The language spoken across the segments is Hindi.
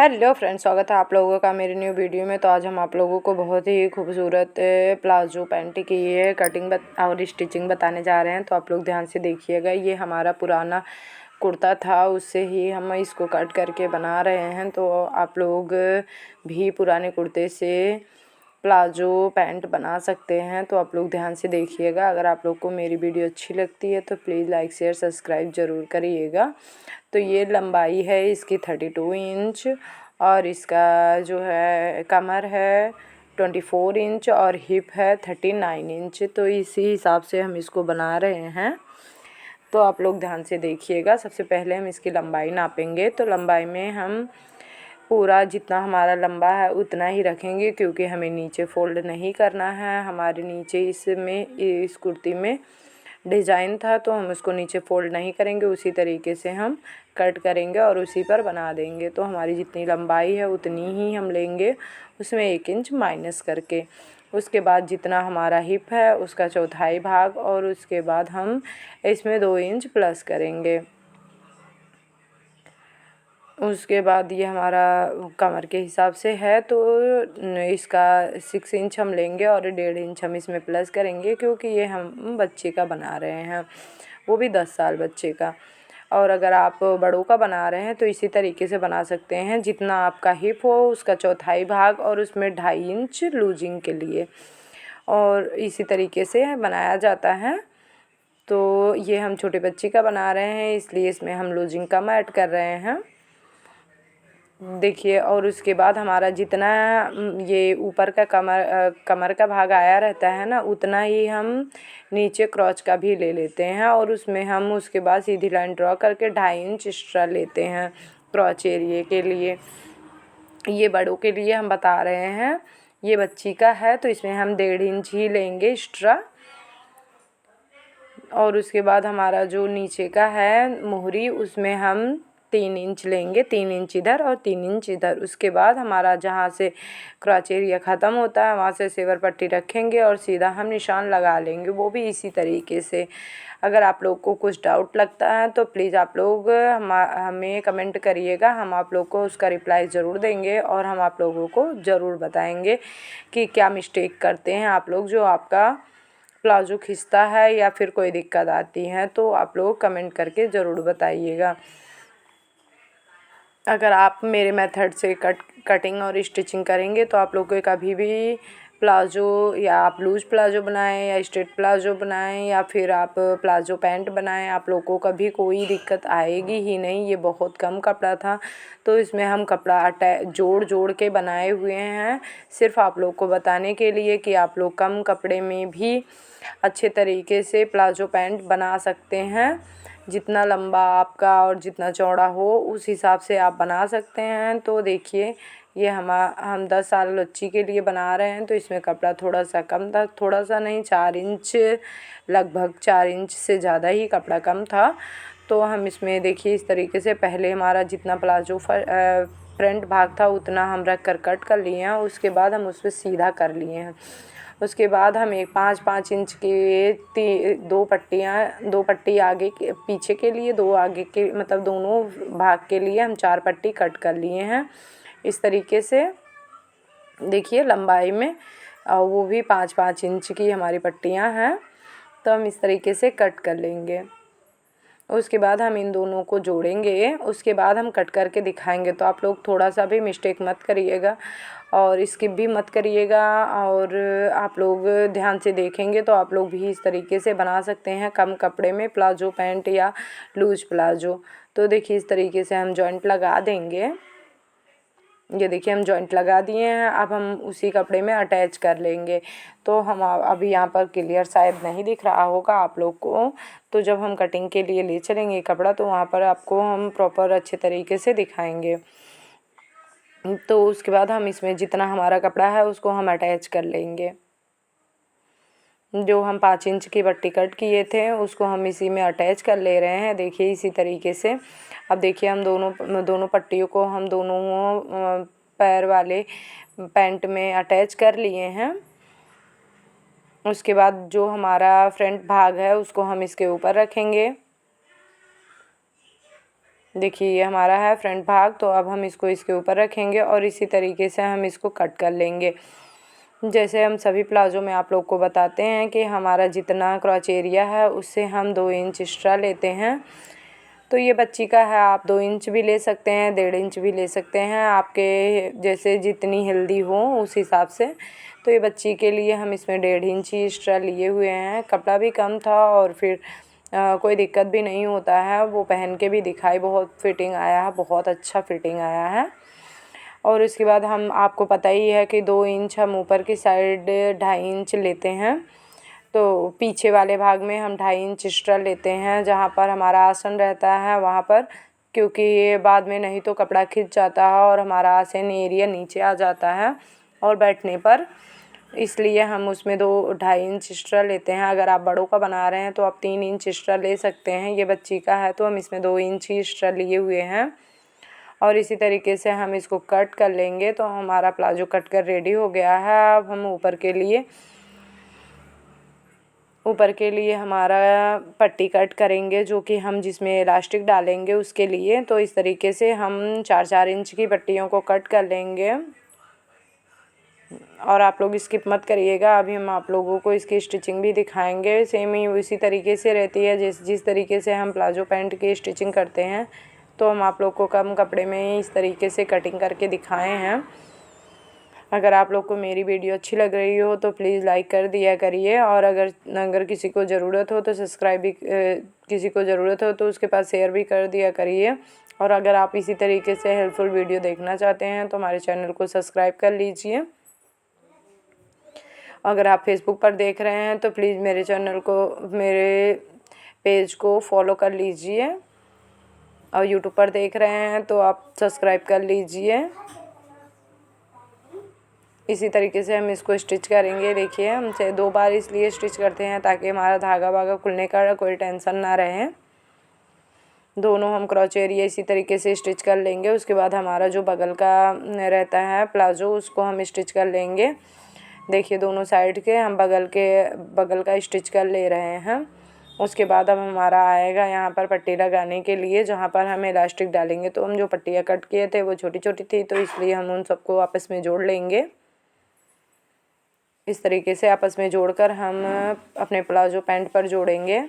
हेलो फ्रेंड्स, स्वागत है आप लोगों का मेरी न्यू वीडियो में। तो आज हम आप लोगों को बहुत ही खूबसूरत प्लाजो पैंट की ये कटिंग और स्टिचिंग बताने जा रहे हैं। तो आप लोग ध्यान से देखिएगा। ये हमारा पुराना कुर्ता था, उससे ही हम इसको कट करके बना रहे हैं। तो आप लोग भी पुराने कुर्ते से प्लाजो पैंट बना सकते हैं। तो आप लोग ध्यान से देखिएगा। अगर आप लोग को मेरी वीडियो अच्छी लगती है तो प्लीज़ लाइक शेयर सब्सक्राइब ज़रूर करिएगा। तो ये लंबाई है इसकी 32 इंच और इसका जो है कमर है 24 इंच और हिप है 39 इंच। तो इसी हिसाब से हम इसको बना रहे हैं। तो आप लोग ध्यान से देखिएगा। सबसे पहले हम इसकी लंबाई नापेंगे। तो लंबाई में हम पूरा जितना हमारा लंबा है उतना ही रखेंगे, क्योंकि हमें नीचे फोल्ड नहीं करना है। हमारे नीचे इस कुर्ती में डिज़ाइन था, तो हम उसको नीचे फोल्ड नहीं करेंगे। उसी तरीके से हम कट करेंगे और उसी पर बना देंगे। तो हमारी जितनी लंबाई है उतनी ही हम लेंगे, उसमें 1 इंच माइनस करके। उसके बाद जितना हमारा हिप है उसका चौथाई भाग, और उसके बाद हम इसमें 2 इंच प्लस करेंगे। उसके बाद ये हमारा कमर के हिसाब से है, तो इसका 6 इंच हम लेंगे और 1.5 इंच हम इसमें प्लस करेंगे, क्योंकि ये हम बच्चे का बना रहे हैं, वो भी 10 साल बच्चे का। और अगर आप बड़ों का बना रहे हैं तो इसी तरीके से बना सकते हैं। जितना आपका हिप हो उसका चौथाई भाग और उसमें 2.5 इंच लूजिंग के लिए, और इसी तरीके से बनाया जाता है। तो ये हम छोटे बच्चे का बना रहे हैं, इसलिए इसमें हम लूजिंग कम ऐड कर रहे हैं, देखिए। और उसके बाद हमारा जितना ये ऊपर का कमर का भाग आया रहता है ना, उतना ही हम नीचे क्रॉच का भी ले लेते हैं, और उसमें हम उसके बाद सीधी लाइन ड्रॉ करके 2.5 इंच एक्स्ट्रा लेते हैं क्रॉच एरिए के लिए। ये बड़ों के लिए हम बता रहे हैं, ये बच्ची का है तो इसमें हम 1.5 इंच ही लेंगे एक्स्ट्रा। और उसके बाद हमारा जो नीचे का है मोहरी, उसमें हम 3 इंच लेंगे, 3 इंच इधर और 3 इंच इधर। उसके बाद हमारा जहाँ से क्रॉच एरिया ख़त्म होता है वहाँ से सेवर पट्टी रखेंगे और सीधा हम निशान लगा लेंगे, वो भी इसी तरीके से। अगर आप लोग को कुछ डाउट लगता है तो प्लीज़ आप लोग हमें कमेंट करिएगा, हम आप लोग को उसका रिप्लाई ज़रूर देंगे, और हम आप लोगों को ज़रूर बताएंगे कि क्या मिस्टेक करते हैं आप लोग, जो आपका प्लाजो खिंचता है या फिर कोई दिक्कत आती है। तो आप लोग कमेंट करके ज़रूर बताइएगा। अगर आप मेरे मेथड से कटिंग और स्टिचिंग करेंगे तो आप लोग को कभी भी प्लाजो, या आप लूज प्लाजो बनाएं या स्ट्रेट प्लाजो बनाएं या फिर आप प्लाजो पैंट बनाएं, आप लोग को कभी कोई दिक्कत आएगी ही नहीं। ये बहुत कम कपड़ा था, तो इसमें हम कपड़ा जोड़ जोड़ के बनाए हुए हैं, सिर्फ आप लोग को बताने के लिए कि आप लोग कम कपड़े में भी अच्छे तरीके से प्लाजो पैंट बना सकते हैं। जितना लंबा आपका और जितना चौड़ा हो उस हिसाब से आप बना सकते हैं। तो देखिए, ये हम 10 साल बच्ची के लिए बना रहे हैं, तो इसमें कपड़ा थोड़ा सा कम था, थोड़ा सा नहीं, 4 इंच, लगभग 4 इंच से ज़्यादा ही कपड़ा कम था। तो हम इसमें देखिए इस तरीके से पहले हमारा जितना प्लाजो फ्रंट भाग था उतना हम रख कर कट कर लिए हैं। उसके बाद हम उस पर सीधा कर लिए हैं। उसके बाद हम एक 5-5 इंच के 2 पट्टी आगे के पीछे के लिए, 2 आगे के, मतलब दोनों भाग के लिए हम 4 पट्टी कट कर लिए हैं इस तरीके से। देखिए लंबाई में, और वो भी 5-5 इंच की हमारी पट्टियां हैं। तो हम इस तरीके से कट कर लेंगे। उसके बाद हम इन दोनों को जोड़ेंगे, उसके बाद हम कट करके दिखाएंगे। तो आप लोग थोड़ा सा भी मिस्टेक मत करिएगा और स्किप भी मत करिएगा, और आप लोग ध्यान से देखेंगे तो आप लोग भी इस तरीके से बना सकते हैं कम कपड़े में प्लाजो पैंट या लूज प्लाजो। तो देखिए इस तरीके से हम जॉइंट लगा देंगे। ये देखिए हम जॉइंट लगा दिए हैं, अब हम उसी कपड़े में अटैच कर लेंगे। तो हम अभी यहाँ पर क्लियर शायद नहीं दिख रहा होगा आप लोग को, तो जब हम कटिंग के लिए ले चलेंगे कपड़ा तो वहाँ पर आपको हम प्रॉपर अच्छे तरीके से दिखाएंगे। तो उसके बाद हम इसमें जितना हमारा कपड़ा है उसको हम अटैच कर लेंगे। जो हम 5 इंच की पट्टी कट किए थे उसको हम इसी में अटैच कर ले रहे हैं, देखिए इसी तरीके से। अब देखिए हम दोनों पट्टियों को हम दोनों पैर वाले पैंट में अटैच कर लिए हैं। उसके बाद जो हमारा फ्रंट भाग है उसको हम इसके ऊपर रखेंगे। देखिए ये हमारा है फ्रंट भाग। तो अब हम इसको इसके ऊपर रखेंगे और इसी तरीके से हम इसको कट कर लेंगे। जैसे हम सभी प्लाज़ो में आप लोग को बताते हैं कि हमारा जितना क्रॉच एरिया है उससे हम 2 इंच एक्स्ट्रा लेते हैं। तो ये बच्ची का है, आप 2 इंच भी ले सकते हैं, 1.5 इंच भी ले सकते हैं, आपके जैसे जितनी हेल्दी हो उस हिसाब से। तो ये बच्ची के लिए हम इसमें 1.5 इंच ही एक्स्ट्रा लिए हुए हैं। कपड़ा भी कम था और फिर कोई दिक्कत भी नहीं होता है। वो पहन के भी दिखाई बहुत फिटिंग आया है, बहुत अच्छा फिटिंग आया है। और उसके बाद हम आपको पता ही है कि 2 इंच हम ऊपर की साइड 2.5 इंच लेते हैं। तो पीछे वाले भाग में हम 2.5 इंच एक्स्ट्रा लेते हैं जहाँ पर हमारा आसन रहता है वहाँ पर, क्योंकि ये बाद में नहीं तो कपड़ा खिंच जाता है और हमारा आसन एरिया नीचे आ जाता है और बैठने पर, इसलिए हम उसमें 2-2.5 इंच एक्स्ट्रा लेते हैं। अगर आप बड़ों का बना रहे हैं तो आप 3 इंच एक्स्ट्रा ले सकते हैं। ये बच्ची का है तो हम इसमें 2 इंच ही एक्स्ट्रा लिए हुए हैं। और इसी तरीके से हम इसको कट कर लेंगे। तो हमारा प्लाजो कट कर रेडी हो गया है। अब हम ऊपर के लिए हमारा पट्टी कट करेंगे, जो कि हम जिसमें इलास्टिक डालेंगे उसके लिए। तो इस तरीके से हम 4-4 इंच की पट्टियों को कट कर लेंगे। और आप लोग स्किप मत करिएगा, अभी हम आप लोगों को इसकी स्टिचिंग भी दिखाएंगे। सेम ही उसी तरीके से रहती है जिस तरीके से हम प्लाजो पैंट की स्टिचिंग करते हैं। तो हम आप लोग को कम कपड़े में इस तरीके से कटिंग करके दिखाए हैं। अगर आप लोग को मेरी वीडियो अच्छी लग रही हो तो प्लीज़ लाइक कर दिया करिए। और अगर किसी को ज़रूरत हो तो सब्सक्राइब भी, किसी को ज़रूरत हो तो उसके पास शेयर भी कर दिया करिए। और अगर आप इसी तरीके से हेल्पफुल वीडियो देखना चाहते हैं तो हमारे चैनल को सब्सक्राइब कर लीजिए। अगर आप फेसबुक पर देख रहे हैं तो प्लीज़ मेरे पेज को फॉलो कर लीजिए। और यूट्यूब पर देख रहे हैं तो आप सब्सक्राइब कर लीजिए। इसी तरीके से हम इसको स्टिच करेंगे। देखिए हम 2 बार इसलिए स्टिच करते हैं ताकि हमारा धागा वागा खुलने का कोई टेंशन ना रहे। दोनों हम क्रॉच एरिया इसी तरीके से स्टिच कर लेंगे। उसके बाद हमारा जो बगल का रहता है प्लाजो उसको हम स्टिच कर लेंगे। देखिए दोनों साइड के हम बगल का स्टिच कर ले रहे हैं। उसके बाद अब हमारा आएगा यहाँ पर पट्टी लगाने के लिए, जहाँ पर हम इलास्टिक डालेंगे। तो हम जो पट्टियाँ कट किए थे वो छोटी छोटी थी, तो इसलिए हम उन सबको आपस में जोड़ लेंगे। इस तरीके से आपस में जोड़कर हम अपने प्लाजो पैंट पर जोड़ेंगे।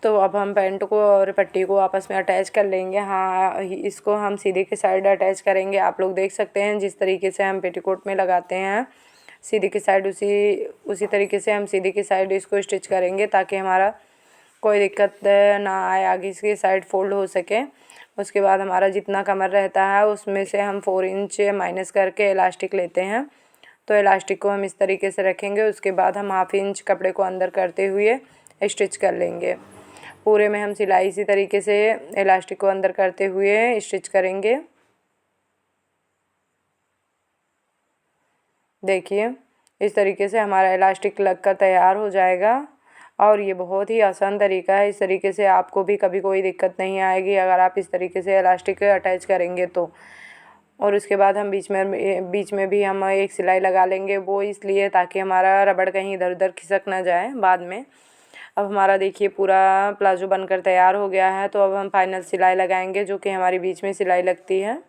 तो अब हम पैंट को और पट्टी को आपस में अटैच कर लेंगे। हाँ, इसको हम सीधे की साइड अटैच करेंगे। आप लोग देख सकते हैं जिस तरीके से हम पेटीकोट में लगाते हैं सीधे की साइड, उसी तरीके से हम सीधे की साइड इसको स्टिच करेंगे ताकि हमारा कोई दिक्कत ना आए, आगे की साइड फोल्ड हो सके। उसके बाद हमारा जितना कमर रहता है उसमें से हम 4 इंच माइनस करके इलास्टिक लेते हैं। तो इलास्टिक को हम इस तरीके से रखेंगे। उसके बाद हम 1/2 इंच कपड़े को अंदर करते हुए स्टिच कर लेंगे। पूरे में हम सिलाई इसी तरीके से इलास्टिक को अंदर करते हुए स्टिच करेंगे। देखिए इस तरीके से हमारा इलास्टिक लग कर तैयार हो जाएगा। और ये बहुत ही आसान तरीका है। इस तरीके से आपको भी कभी कोई दिक्कत नहीं आएगी अगर आप इस तरीके से इलास्टिक अटैच करेंगे तो। और उसके बाद हम बीच में भी हम एक सिलाई लगा लेंगे, वो इसलिए ताकि हमारा रबड़ कहीं इधर उधर खिसक ना जाए बाद में। अब हमारा देखिए पूरा प्लाजो बनकर तैयार हो गया है। तो अब हम फाइनल सिलाई लगाएंगे, जो कि हमारी बीच में सिलाई लगती है।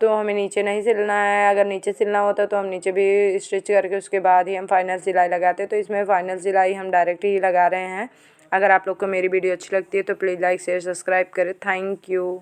तो हमें नीचे नहीं सिलना है। अगर नीचे सिलना होता तो हम नीचे भी स्टिच करके उसके बाद ही हम फाइनल सिलाई लगाते। तो इसमें फाइनल सिलाई हम डायरेक्ट ही लगा रहे हैं। अगर आप लोग को मेरी वीडियो अच्छी लगती है तो प्लीज़ लाइक शेयर सब्सक्राइब करें। Thank you.